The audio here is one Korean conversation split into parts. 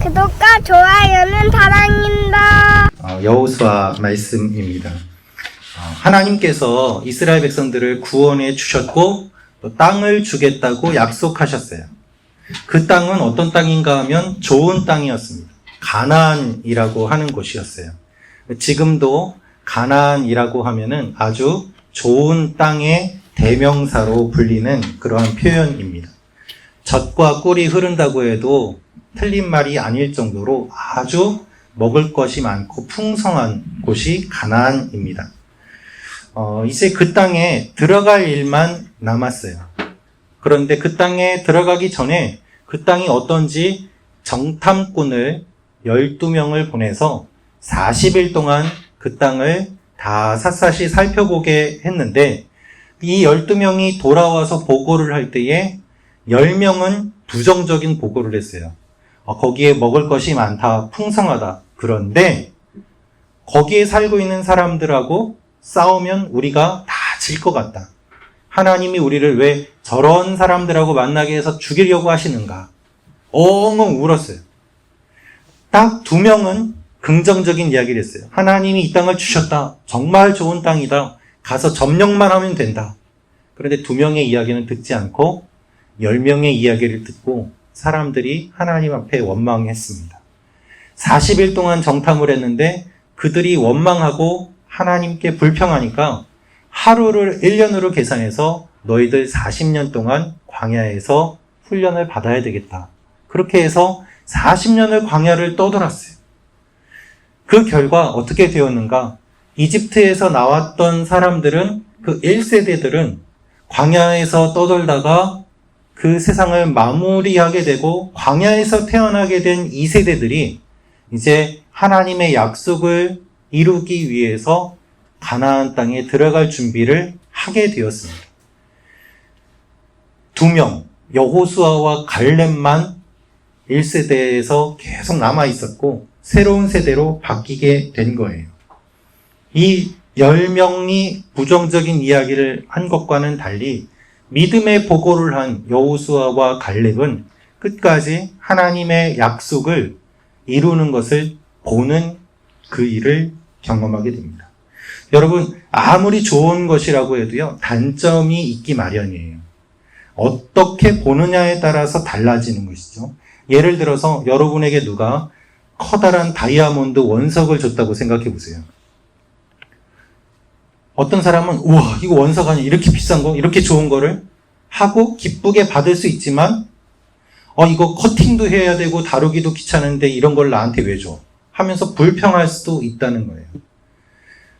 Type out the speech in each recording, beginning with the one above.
구독과 좋아요는 사랑입니다. 여호수아 말씀입니다. 하나님께서 이스라엘 백성들을 구원해 주셨고 또 땅을 주겠다고 약속하셨어요. 그 땅은 어떤 땅인가 하면 좋은 땅이었습니다. 가나안이라고 하는 곳이었어요. 지금도 가나안이라고 하면은 아주 좋은 땅의 대명사로 불리는 그러한 표현입니다. 젖과 꿀이 흐른다고 해도 틀린 말이 아닐 정도로 아주 먹을 것이 많고 풍성한 곳이 가나안입니다. 이제 그 땅에 들어갈 일만 남았어요. 그런데 그 땅에 들어가기 전에 그 땅이 어떤지 정탐꾼을 12명을 보내서 40일 동안 그 땅을 다 샅샅이 살펴보게 했는데 이 12명이 돌아와서 보고를 할 때에 10명은 부정적인 보고를 했어요. 거기에 먹을 것이 많다, 풍성하다. 그런데 거기에 살고 있는 사람들하고 싸우면 우리가 다 질 것 같다. 하나님이 우리를 왜 저런 사람들하고 만나게 해서 죽이려고 하시는가? 엉엉 울었어요. 딱 2명은 긍정적인 이야기를 했어요. 하나님이 이 땅을 주셨다. 정말 좋은 땅이다. 가서 점령만 하면 된다. 그런데 2명의 이야기는 듣지 않고 10명의 이야기를 듣고 사람들이 하나님 앞에 원망했습니다. 40일 동안 정탐을 했는데 그들이 원망하고 하나님께 불평하니까 하루를 1년으로 계산해서 너희들 40년 동안 광야에서 훈련을 받아야 되겠다. 그렇게 해서 40년을 광야를 떠돌았어요. 그 결과 어떻게 되었는가? 이집트에서 나왔던 사람들은 그 1세대들은 광야에서 떠돌다가 그 세상을 마무리하게 되고 광야에서 태어나게 된 2세대들이 이제 하나님의 약속을 이루기 위해서 가나안 땅에 들어갈 준비를 하게 되었습니다. 2명, 여호수아와 갈렙만 1세대에서 계속 남아 있었고 새로운 세대로 바뀌게 된 거예요. 이 10명이 부정적인 이야기를 한 것과는 달리 믿음의 보고를 한 여호수아와 갈렙은 끝까지 하나님의 약속을 이루는 것을 보는 그 일을 경험하게 됩니다. 여러분, 아무리 좋은 것이라고 해도요, 단점이 있기 마련이에요. 어떻게 보느냐에 따라서 달라지는 것이죠. 예를 들어서 여러분에게 누가 커다란 다이아몬드 원석을 줬다고 생각해 보세요. 어떤 사람은 우와, 이거 원석 아니야, 이렇게 비싼 거, 이렇게 좋은 거를 하고 기쁘게 받을 수 있지만 이거 커팅도 해야 되고 다루기도 귀찮은데 이런 걸 나한테 왜 줘? 하면서 불평할 수도 있다는 거예요.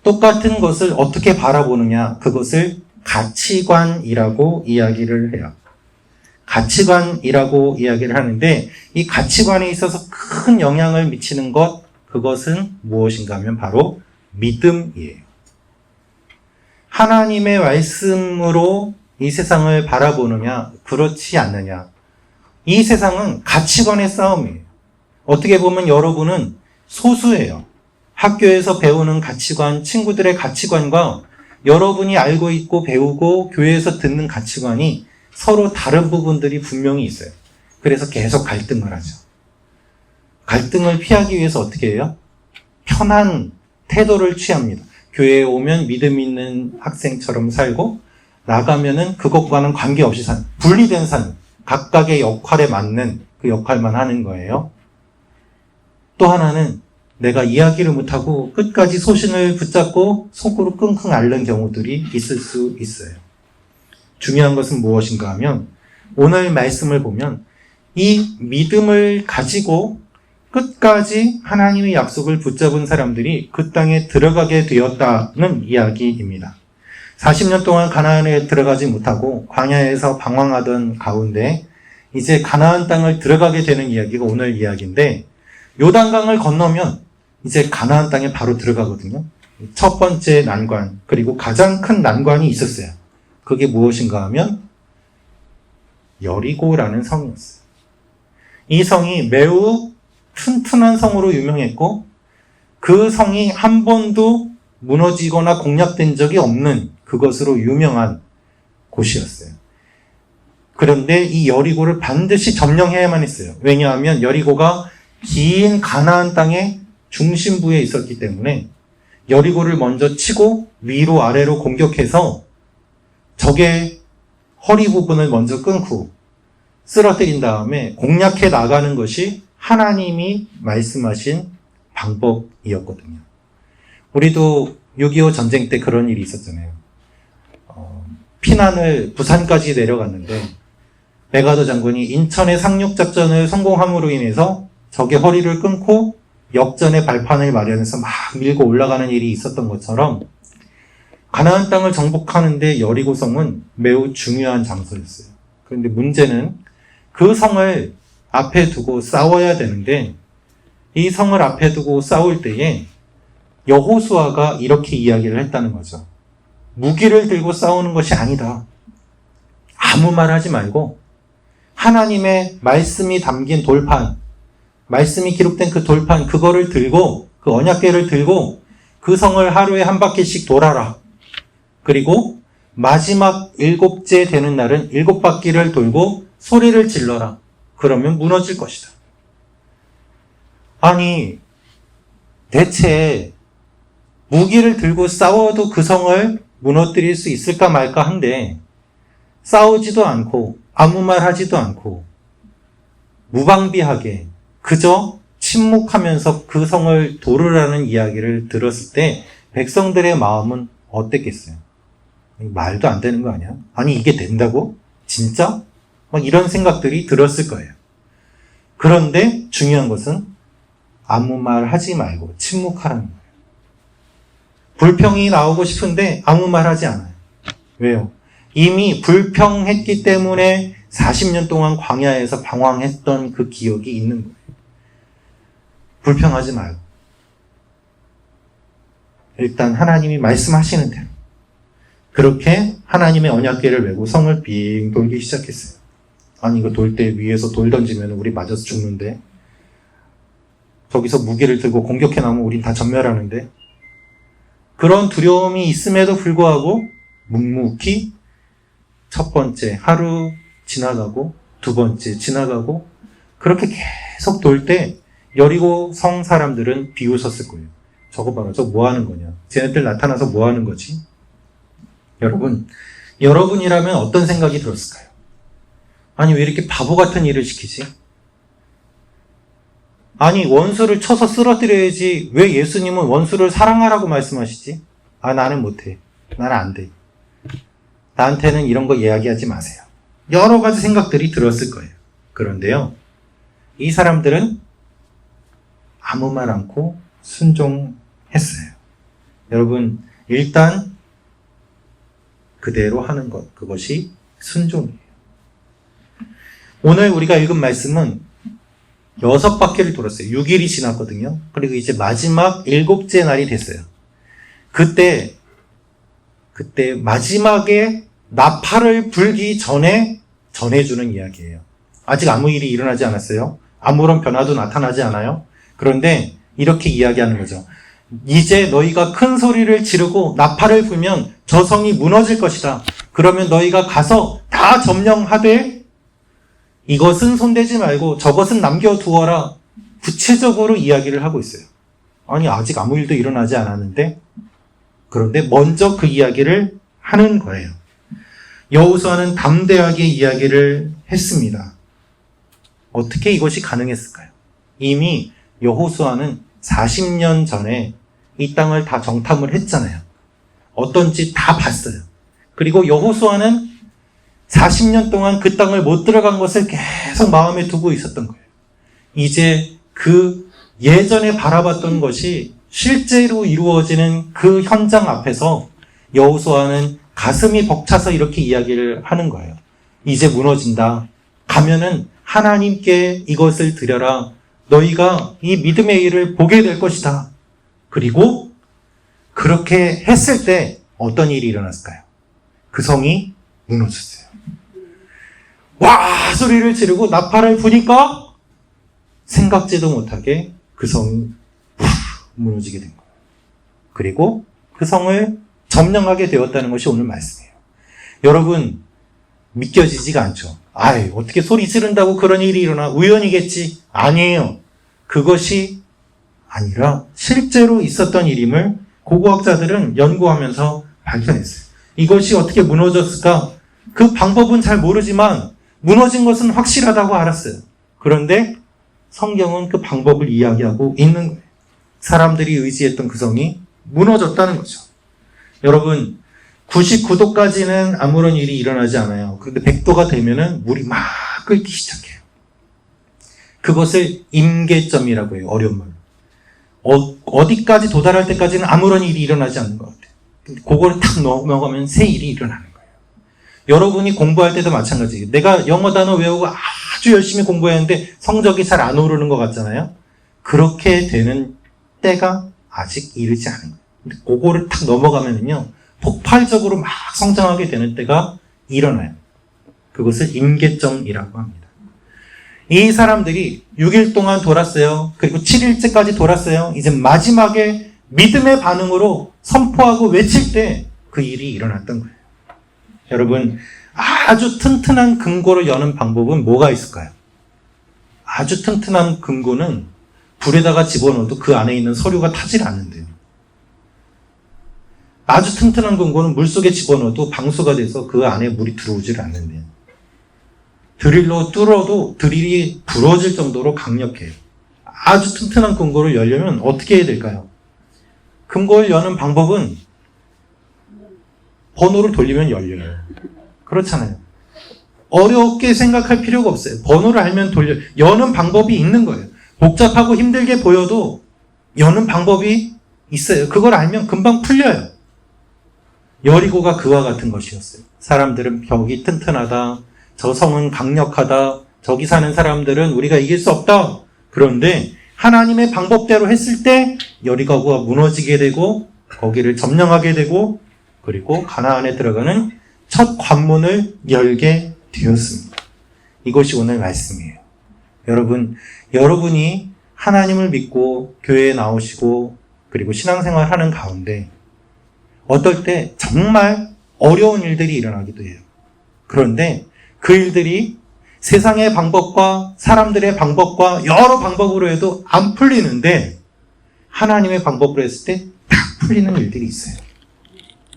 똑같은 것을 어떻게 바라보느냐, 그것을 가치관이라고 이야기를 해요. 가치관이라고 이야기를 하는데 이 가치관에 있어서 큰 영향을 미치는 것, 그것은 무엇인가 하면 바로 믿음이에요. 하나님의 말씀으로 이 세상을 바라보느냐, 그렇지 않느냐. 이 세상은 가치관의 싸움이에요. 어떻게 보면 여러분은 소수예요. 학교에서 배우는 가치관, 친구들의 가치관과 여러분이 알고 있고 배우고 교회에서 듣는 가치관이 서로 다른 부분들이 분명히 있어요. 그래서 계속 갈등을 하죠. 갈등을 피하기 위해서 어떻게 해요? 편한 태도를 취합니다. 교회에 오면 믿음 있는 학생처럼 살고 나가면은 그것과는 관계없이 사는, 분리된 삶, 각각의 역할에 맞는 그 역할만 하는 거예요. 또 하나는 내가 이야기를 못하고 끝까지 소신을 붙잡고 속으로 끙끙 앓는 경우들이 있을 수 있어요. 중요한 것은 무엇인가 하면 오늘 말씀을 보면 이 믿음을 가지고 끝까지 하나님의 약속을 붙잡은 사람들이 그 땅에 들어가게 되었다는 이야기입니다. 40년 동안 가나안에 들어가지 못하고 광야에서 방황하던 가운데 이제 가나안 땅을 들어가게 되는 이야기가 오늘 이야기인데 요단강을 건너면 이제 가나안 땅에 바로 들어가거든요. 첫 번째 난관, 그리고 가장 큰 난관이 있었어요. 그게 무엇인가 하면 여리고라는 성이었어요. 이 성이 매우 튼튼한 성으로 유명했고 그 성이 한 번도 무너지거나 공략된 적이 없는 그것으로 유명한 곳이었어요. 그런데 이 여리고를 반드시 점령해야만 했어요. 왜냐하면 여리고가 긴 가나안 땅의 중심부에 있었기 때문에 여리고를 먼저 치고 위로 아래로 공격해서 적의 허리 부분을 먼저 끊고 쓰러뜨린 다음에 공략해 나가는 것이 하나님이 말씀하신 방법이었거든요. 우리도 6.25 전쟁 때 그런 일이 있었잖아요. 피난을 부산까지 내려갔는데 메가더 장군이 인천의 상륙작전을 성공함으로 인해서 적의 허리를 끊고 역전의 발판을 마련해서 막 밀고 올라가는 일이 있었던 것처럼 가나안 땅을 정복하는데 여리고성은 매우 중요한 장소였어요. 그런데 문제는 그 성을 앞에 두고 싸워야 되는데 이 성을 앞에 두고 싸울 때에 여호수아가 이렇게 이야기를 했다는 거죠. 무기를 들고 싸우는 것이 아니다. 아무 말 하지 말고 하나님의 말씀이 담긴 돌판, 말씀이 기록된 그 돌판, 그거를 들고, 그 언약궤를 들고 그 성을 하루에 한 바퀴씩 돌아라. 그리고 마지막 7째 되는 날은 7바퀴를 돌고 소리를 질러라. 그러면 무너질 것이다. 아니, 대체 무기를 들고 싸워도 그 성을 무너뜨릴 수 있을까 말까 한데 싸우지도 않고 아무 말 하지도 않고 무방비하게 그저 침묵하면서 그 성을 도르라는 이야기를 들었을 때 백성들의 마음은 어땠겠어요? 말도 안 되는 거 아니야? 아니 이게 된다고? 진짜? 막 이런 생각들이 들었을 거예요. 그런데 중요한 것은 아무 말 하지 말고 침묵하라는 거예요. 불평이 나오고 싶은데 아무 말 하지 않아요. 왜요? 이미 불평했기 때문에 40년 동안 광야에서 방황했던 그 기억이 있는 거예요. 불평하지 말고 일단 하나님이 말씀하시는 대로 그렇게 하나님의 언약궤를 메고 성을 빙 돌기 시작했어요. 아니 이거 돌 때 위에서 돌 던지면 우리 맞아서 죽는데 저기서 무기를 들고 공격해 나오면 우린 다 전멸하는데 그런 두려움이 있음에도 불구하고 묵묵히 첫 번째 하루 지나가고 두 번째 지나가고 그렇게 계속 돌 때 여리고 성 사람들은 비웃었을 거예요. 저거 봐라, 저거 뭐 하는 거냐? 쟤네들 나타나서 뭐 하는 거지? 여러분이라면 어떤 생각이 들었을까요? 아니 왜 이렇게 바보 같은 일을 시키지? 아니 원수를 쳐서 쓰러뜨려야지 왜 예수님은 원수를 사랑하라고 말씀하시지? 아 나는 못해. 나는 안 돼. 나한테는 이런 거 이야기하지 마세요. 여러 가지 생각들이 들었을 거예요. 그런데요. 이 사람들은 아무 말 않고 순종했어요. 여러분 일단 그대로 하는 것 그것이 순종이에요. 오늘 우리가 읽은 말씀은 6바퀴를 돌았어요. 6일이 지났거든요. 그리고 이제 마지막 7째 날이 됐어요. 그때 마지막에 나팔을 불기 전에 전해주는 이야기예요. 아직 아무 일이 일어나지 않았어요. 아무런 변화도 나타나지 않아요. 그런데 이렇게 이야기하는 거죠. 이제 너희가 큰 소리를 지르고 나팔을 불면 저 성이 무너질 것이다. 그러면 너희가 가서 다 점령하되 이것은 손대지 말고 저것은 남겨두어라. 구체적으로 이야기를 하고 있어요. 아니 아직 아무 일도 일어나지 않았는데 그런데 먼저 그 이야기를 하는 거예요. 여호수아는 담대하게 이야기를 했습니다. 어떻게 이것이 가능했을까요? 이미 여호수아는 40년 전에 이 땅을 다 정탐을 했잖아요. 어떤지 다 봤어요. 그리고 여호수아는 40년 동안 그 땅을 못 들어간 것을 계속 마음에 두고 있었던 거예요. 이제 그 예전에 바라봤던 것이 실제로 이루어지는 그 현장 앞에서 여호수아는 가슴이 벅차서 이렇게 이야기를 하는 거예요. 이제 무너진다. 가면은 하나님께 이것을 드려라. 너희가 이 믿음의 일을 보게 될 것이다. 그리고 그렇게 했을 때 어떤 일이 일어났을까요? 그 성이 무너졌어요. 와! 소리를 지르고 나팔을 부니까 생각지도 못하게 그 성이 무너지게 된 거예요. 그리고 그 성을 점령하게 되었다는 것이 오늘 말씀이에요. 여러분 믿겨지지가 않죠. 아이 어떻게 소리 지른다고 그런 일이 일어나? 우연이겠지? 아니에요. 그것이 아니라 실제로 있었던 일임을 고고학자들은 연구하면서 발견했어요. 이것이 어떻게 무너졌을까? 그 방법은 잘 모르지만 무너진 것은 확실하다고 알았어요. 그런데 성경은 그 방법을 이야기하고 있는 거예요. 사람들이 의지했던 그 성이 무너졌다는 거죠. 여러분, 99도까지는 아무런 일이 일어나지 않아요. 그런데 100도가 되면은 물이 막 끓기 시작해요. 그것을 임계점이라고 해요. 어려운 말로. 어디까지 도달할 때까지는 아무런 일이 일어나지 않는 것 같아요. 근데 그거를 탁 넘어가면 새 일이 일어나는 거예요. 여러분이 공부할 때도 마찬가지예요. 내가 영어 단어 외우고 아주 열심히 공부했는데 성적이 잘 안 오르는 것 같잖아요. 그렇게 되는 때가 아직 이르지 않은 거예요. 근데 그거를 탁 넘어가면요, 폭발적으로 막 성장하게 되는 때가 일어나요. 그것을 임계점이라고 합니다. 이 사람들이 6일 동안 돌았어요. 그리고 7일째까지 돌았어요. 이제 마지막에 믿음의 반응으로 선포하고 외칠 때 그 일이 일어났던 거예요. 여러분, 아주 튼튼한 금고를 여는 방법은 뭐가 있을까요? 아주 튼튼한 금고는 불에다가 집어넣어도 그 안에 있는 서류가 타질 않는데요. 아주 튼튼한 금고는 물속에 집어넣어도 방수가 돼서 그 안에 물이 들어오질 않는데요. 드릴로 뚫어도 드릴이 부러질 정도로 강력해요. 아주 튼튼한 금고를 열려면 어떻게 해야 될까요? 금고를 여는 방법은 번호를 돌리면 열려요. 그렇잖아요. 어렵게 생각할 필요가 없어요. 번호를 알면 여는 방법이 있는 거예요. 복잡하고 힘들게 보여도 여는 방법이 있어요. 그걸 알면 금방 풀려요. 여리고가 그와 같은 것이었어요. 사람들은 벽이 튼튼하다, 저 성은 강력하다, 저기 사는 사람들은 우리가 이길 수 없다. 그런데 하나님의 방법대로 했을 때 여리고가 무너지게 되고 거기를 점령하게 되고 그리고 가나안에 들어가는 첫 관문을 열게 되었습니다. 이것이 오늘 말씀이에요. 여러분이 하나님을 믿고 교회에 나오시고 그리고 신앙생활 하는 가운데 어떨 때 정말 어려운 일들이 일어나기도 해요. 그런데 그 일들이 세상의 방법과 사람들의 방법과 여러 방법으로 해도 안 풀리는데 하나님의 방법으로 했을 때 딱 풀리는 일들이 있어요.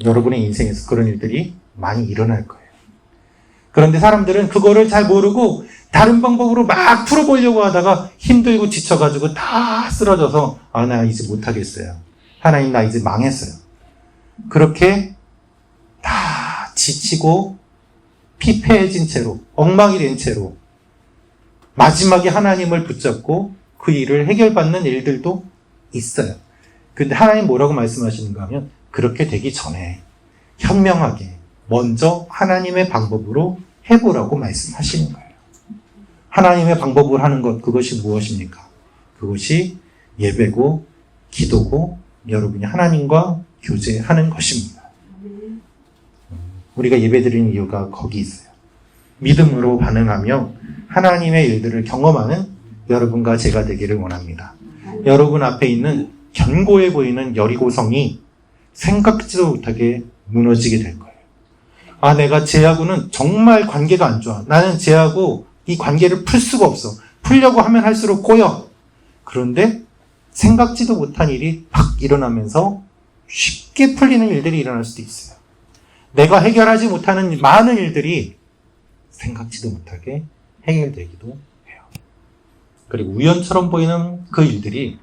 여러분의 인생에서 그런 일들이 많이 일어날 거예요. 그런데 사람들은 그거를 잘 모르고 다른 방법으로 막 풀어보려고 하다가 힘들고 지쳐가지고 다 쓰러져서 나 이제 못하겠어요. 하나님, 나 이제 망했어요. 그렇게 다 지치고 피폐해진 채로, 엉망이 된 채로 마지막에 하나님을 붙잡고 그 일을 해결받는 일들도 있어요. 근데 하나님 뭐라고 말씀하시는가 하면 그렇게 되기 전에 현명하게 먼저 하나님의 방법으로 해보라고 말씀하시는 거예요. 하나님의 방법으로 하는 것, 그것이 무엇입니까? 그것이 예배고 기도고 여러분이 하나님과 교제하는 것입니다. 우리가 예배드리는 이유가 거기 있어요. 믿음으로 반응하며 하나님의 일들을 경험하는 여러분과 제가 되기를 원합니다. 여러분 앞에 있는 견고해 보이는 여리고성이 생각지도 못하게 무너지게 될 거예요. 내가 쟤하고는 정말 관계가 안 좋아. 나는 쟤하고 이 관계를 풀 수가 없어. 풀려고 하면 할수록 꼬여. 그런데 생각지도 못한 일이 팍 일어나면서 쉽게 풀리는 일들이 일어날 수도 있어요. 내가 해결하지 못하는 많은 일들이 생각지도 못하게 해결되기도 해요. 그리고 우연처럼 보이는 그 일들이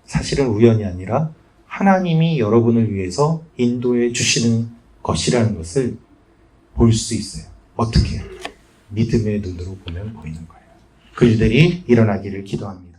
사실은 우연이 아니라 하나님이 여러분을 위해서 인도해 주시는 것이라는 것을 볼 수 있어요. 어떻게? 믿음의 눈으로 보면 보이는 거예요. 그 일들이 일어나기를 기도합니다.